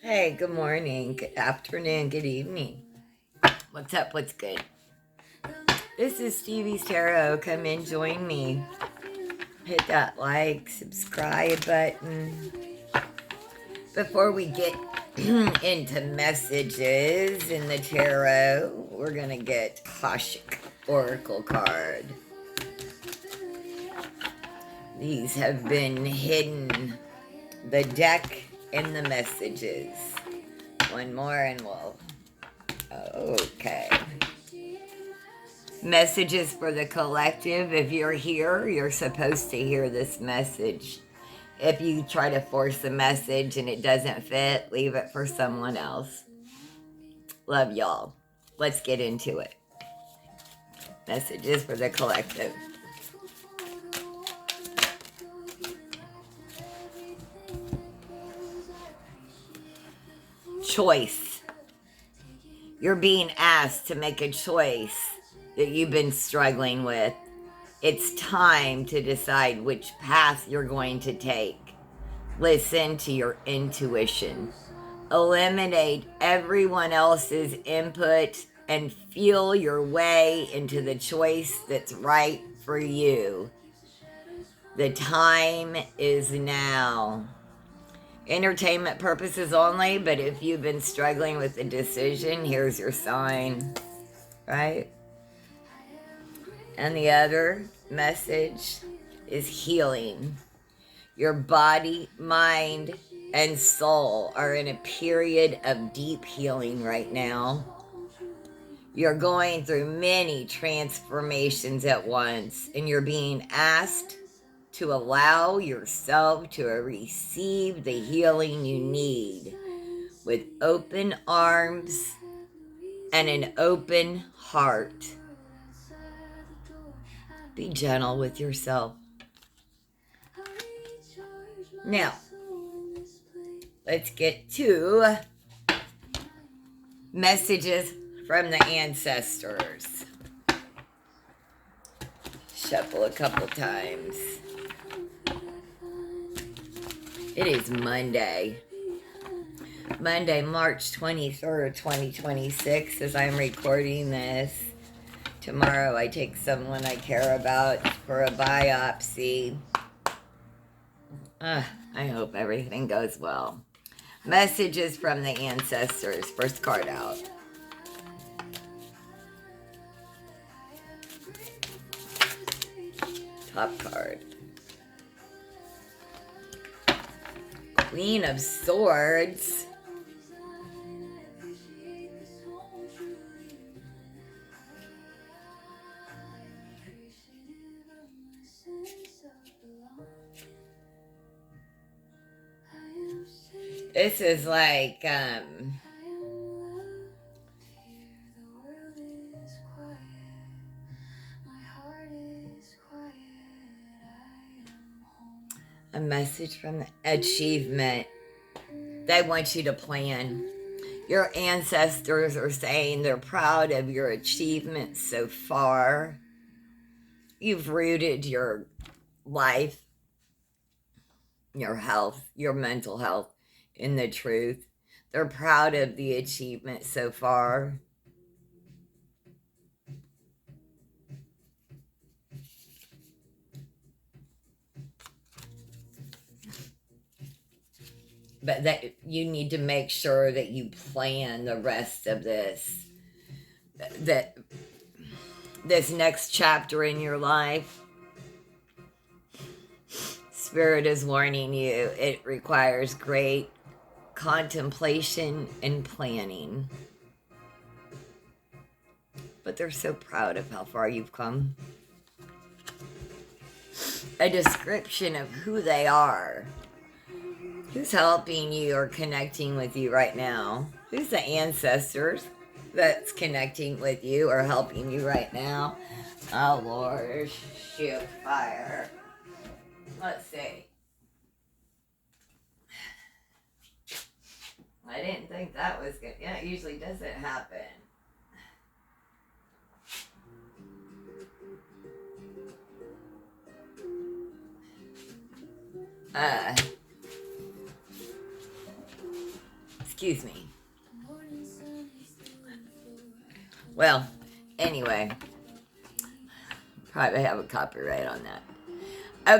Hey, good morning, good afternoon, good evening. What's up? What's good? This is Stevie's Tarot. Come in, join me. Hit that like, subscribe button. Before we get into messages in the tarot, we're going to get Kashik Oracle card. These have been hidden. The deck and the messages. One more and we'll... Okay. Messages for the collective. If you're here, you're supposed to hear this message. If you try to force a message and it doesn't fit, leave it for someone else. Love y'all. Let's get into it. Messages for the collective. Choice. You're being asked to make a choice that you've been struggling with. It's time to decide which path you're going to take. Listen to your intuition. Eliminate everyone else's input and feel your way into the choice that's right for you. The time is now. Entertainment purposes only, but if you've been struggling with a decision, here's your sign, right? And the other message is healing. Your body, mind, and soul are in a period of deep healing right now. You're going through many transformations at once, and you're being asked to allow yourself to receive the healing you need with open arms and an open heart. Be gentle with yourself. Now, let's get to messages from the ancestors. Shuffle a couple times. It is Monday, March 23rd, 2026, as I'm recording this. Tomorrow I take someone I care about for a biopsy. I hope everything goes well. Messages from the ancestors. First card out. Top card. Queen of Swords. This is like, a message from the achievement. They want you to plan. Your ancestors are saying they're proud of your achievements so far. You've rooted your life, your health, your mental health in the truth. They're proud of the achievement so far. But that you need to make sure that you plan the rest of this. That this next chapter in your life, Spirit is warning you, it requires great contemplation and planning. But they're so proud of how far you've come. A description of who they are. Who's helping you or connecting with you right now? Who's the ancestors that's connecting with you or helping you right now? Oh, Lord. Shoot, fire. Let's see. I didn't think that was good. Yeah, it usually doesn't happen. Excuse me. Well, anyway, probably have a copyright on that.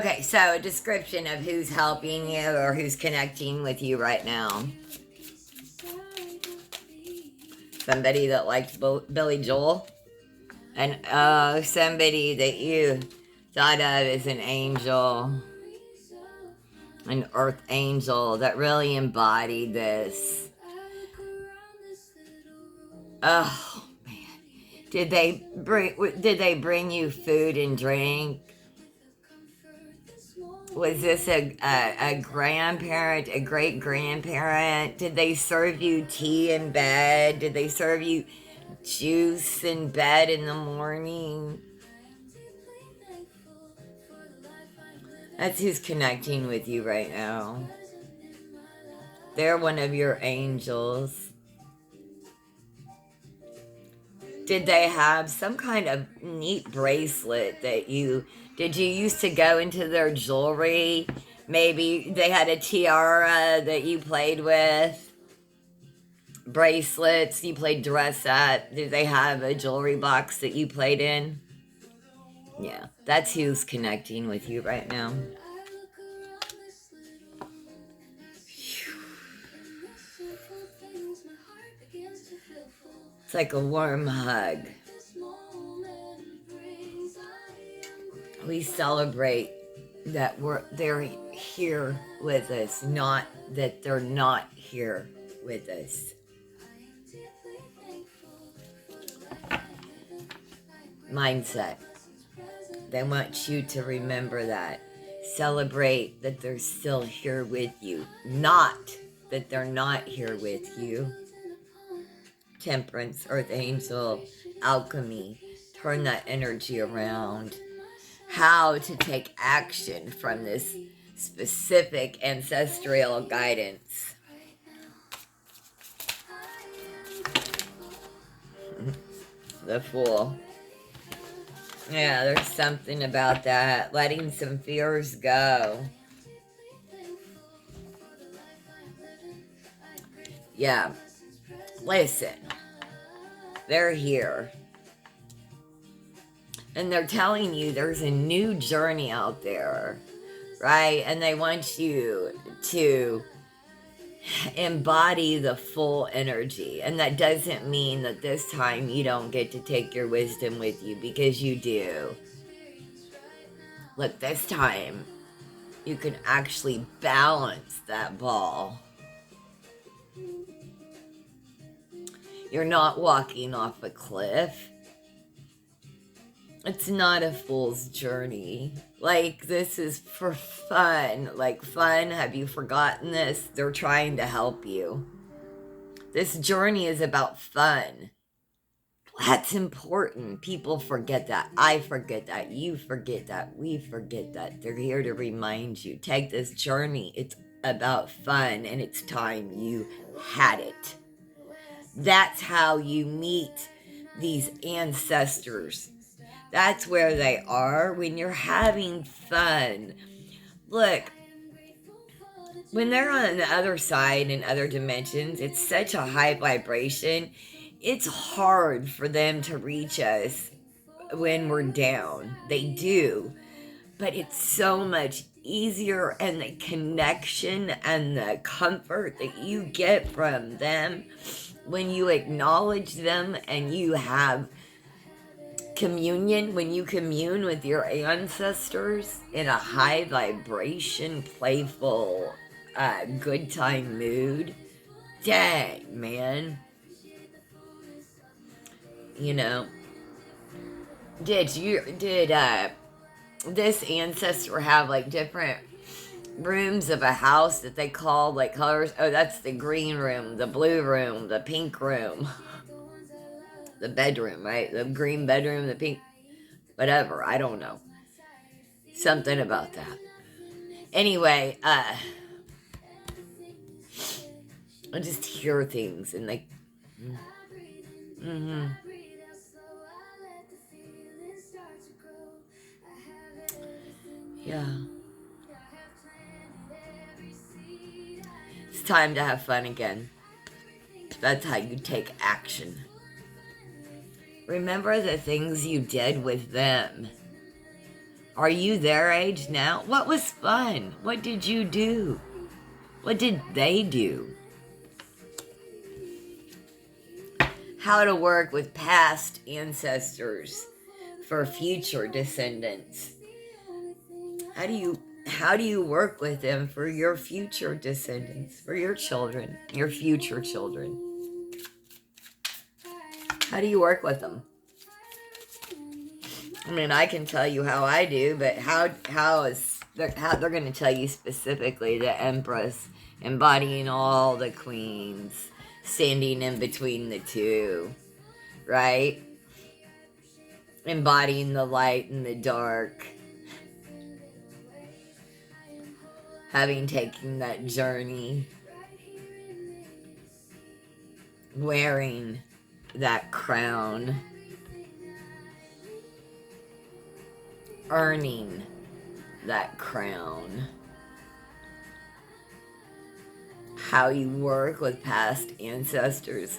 Okay, so a description of who's helping you or who's connecting with you right now. Somebody that likes Billy Joel. And somebody that you thought of as an angel. An earth angel that really embodied this. Oh, man. Did they bring you food and drink? Was this a grandparent, a great grandparent? Did they serve you tea in bed? Did they serve you juice in bed in the morning? That's who's connecting with you right now. They're one of your angels. Did they have some kind of neat bracelet that did you used to go into their jewelry? Maybe they had a tiara that you played with, bracelets, you played dress up. Did they have a jewelry box that you played in? Yeah, that's who's connecting with you right now. It's like a warm hug. We celebrate that they're here with us, not that they're not here with us. Mindset. They want you to remember that. Celebrate that they're still here with you, not that they're not here with you. Temperance, Earth Angel, Alchemy. Turn that energy around. How to take action from this specific ancestral guidance. The Fool. Yeah, there's something about that. Letting some fears go. Yeah. Listen. They're here. And they're telling you there's a new journey out there, right? And they want you to embody the full energy. And that doesn't mean that this time you don't get to take your wisdom with you, because you do. Look, this time you can actually balance that ball. You're not walking off a cliff. It's not a fool's journey. Like, this is for fun. Like, fun, have you forgotten this? They're trying to help you. This journey is about fun. That's important. People forget that. I forget that. You forget that. We forget that. They're here to remind you. Take this journey. It's about fun, and it's time you had it. That's how you meet these ancestors. That's where they are when you're having fun. Look, when they're on the other side in other dimensions, it's such a high vibration. It's hard for them to reach us when we're down. They do. But it's so much easier, and the connection and the comfort that you get from them when you acknowledge them and you have communion, when you commune with your ancestors in a high vibration, playful, good time mood. Dang, man. You know, did this ancestor have like different rooms of a house that they called like colors? Oh, that's the green room, the blue room, the pink room, the bedroom, right? The green bedroom, the pink, whatever. I don't know. Something about that. Anyway, I just hear things and like, yeah. It's time to have fun again. That's how you take action. Remember the things you did with them. Are you their age now? What was fun? What did you do? What did they do? How to work with past ancestors for future descendants. How do you work with them for your future descendants, for your children, your future children? How do you work with them? I mean, I can tell you how I do, but how they're going to tell you specifically the Empress, embodying all the queens, standing in between the two, right? Embodying the light and the dark. Having taken that journey. Wearing that crown. Earning that crown. How you work with past ancestors.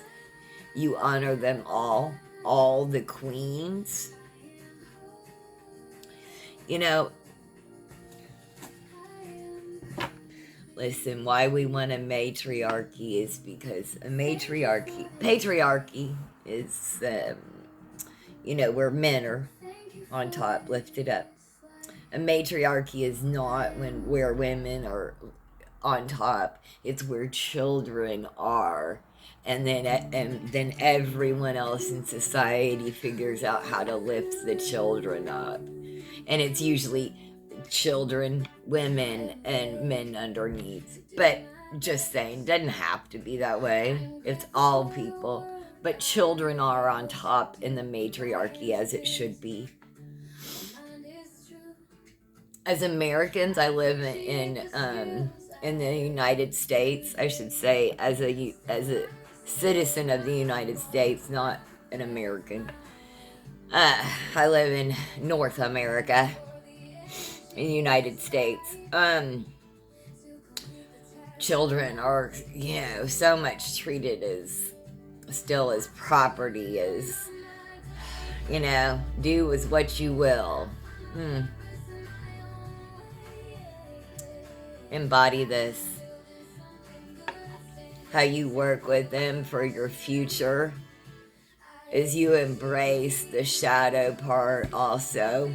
You honor them all the queens. You know, listen, why we want a matriarchy is because patriarchy is, where men are on top, lifted up. A matriarchy is not where women are on top. It's where children are. And then everyone else in society figures out how to lift the children up. And it's usually children, women, and men underneath. But just saying, doesn't have to be that way. It's all people. But children are on top in the matriarchy, as it should be. As Americans, I live in the United States. I should say, as a citizen of the United States, not an American. I live in North America, in the United States. Children are, so much treated as property, as, do with what you will. Embody this. How you work with them for your future is you embrace the shadow part also.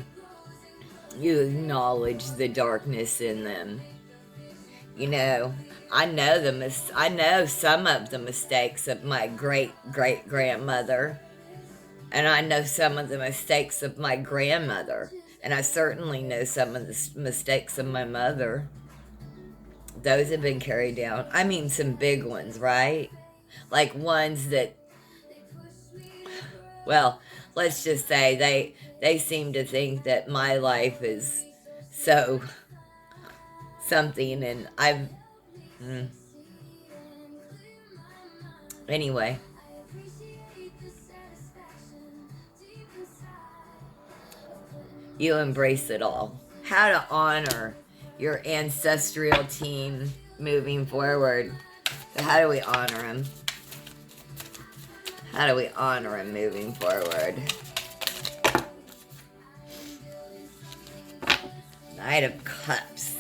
You acknowledge the darkness in them. I know some of the mistakes of my great-great-grandmother. And I know some of the mistakes of my grandmother. And I certainly know some of the mistakes of my mother. Those have been carried down. I mean, some big ones, right? Like ones that, well, let's just say they seem to think that my life is so something, and anyway. You embrace it all. How to honor your ancestral team moving forward. So how do we honor them? How do we honor them moving forward? Knight of Cups.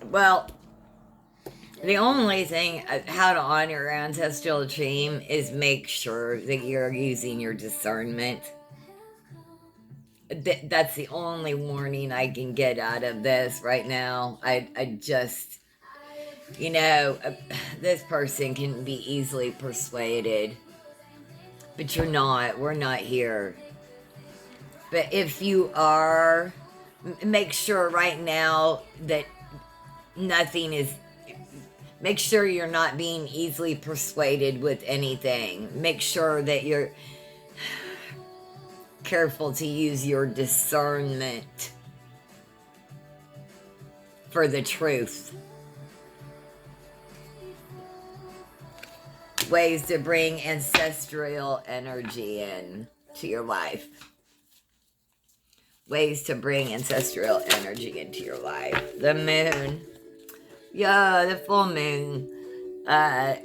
Well, the only thing, how to honor your ancestral team is make sure that you're using your discernment. that's the only warning I can get out of this right now. I just, this person can be easily persuaded, but you're not. We're not here. But if you are, make sure right now that nothing is, make sure you're not being easily persuaded with anything. Make sure that you're careful to use your discernment for the truth. Ways to bring ancestral energy in to your life. Ways to bring ancestral energy into your life. The moon. Yeah, the full moon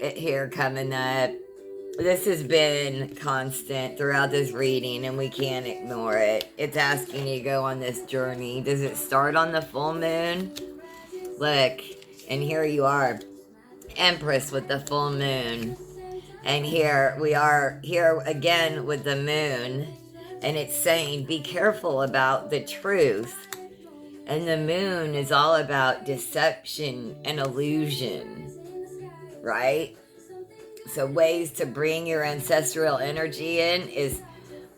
here coming up. This has been constant throughout this reading, and we can't ignore it. It's asking you to go on this journey. Does it start on the full moon? Look, and here you are, Empress with the full moon. And here we are, here again with the moon. And it's saying, be careful about the truth. And the moon is all about deception and illusion, right? So ways to bring your ancestral energy in is,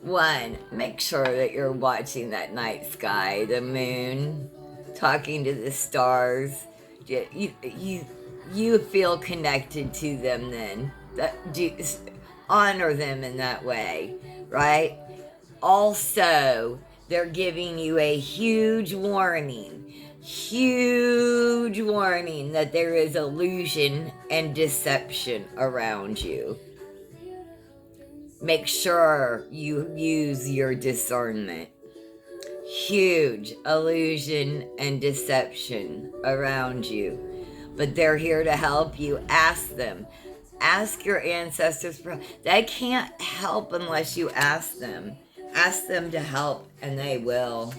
one, make sure that you're watching that night sky, the moon, talking to the stars. You feel connected to them then. Honor them in that way, right? Also, they're giving you a huge warning that there is illusion and deception around you. Make sure you use your discernment. Huge illusion and deception around you. But they're here to help you. Ask them. Ask your ancestors. They can't help unless you ask them. Ask them to help, and they will.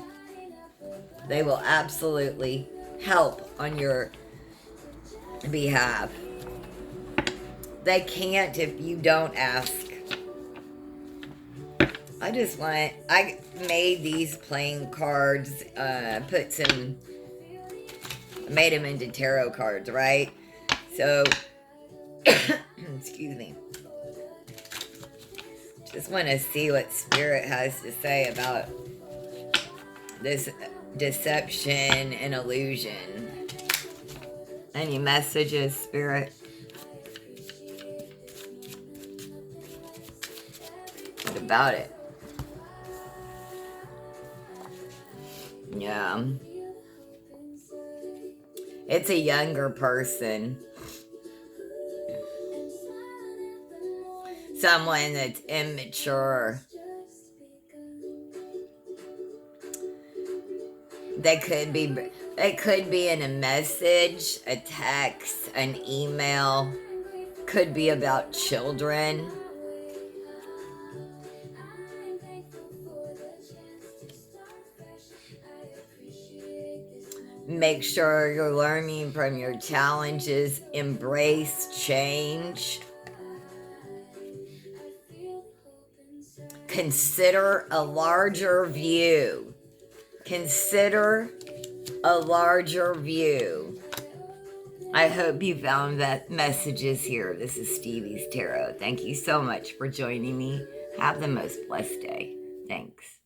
They will absolutely help on your behalf. They can't if you don't ask. I made these playing cards, made them into tarot cards, right? So, excuse me. Just want to see what Spirit has to say about this deception and illusion. Any messages, Spirit? What about it? Yeah. It's a younger person. Someone that's immature. It could be in a message, a text, an email. Could be about children. Make sure you're learning from your challenges. Embrace change. Consider a larger view. Consider a larger view. I hope you found that messages here. This is Stevie's Tarot. Thank you so much for joining me. Have the most blessed day. Thanks.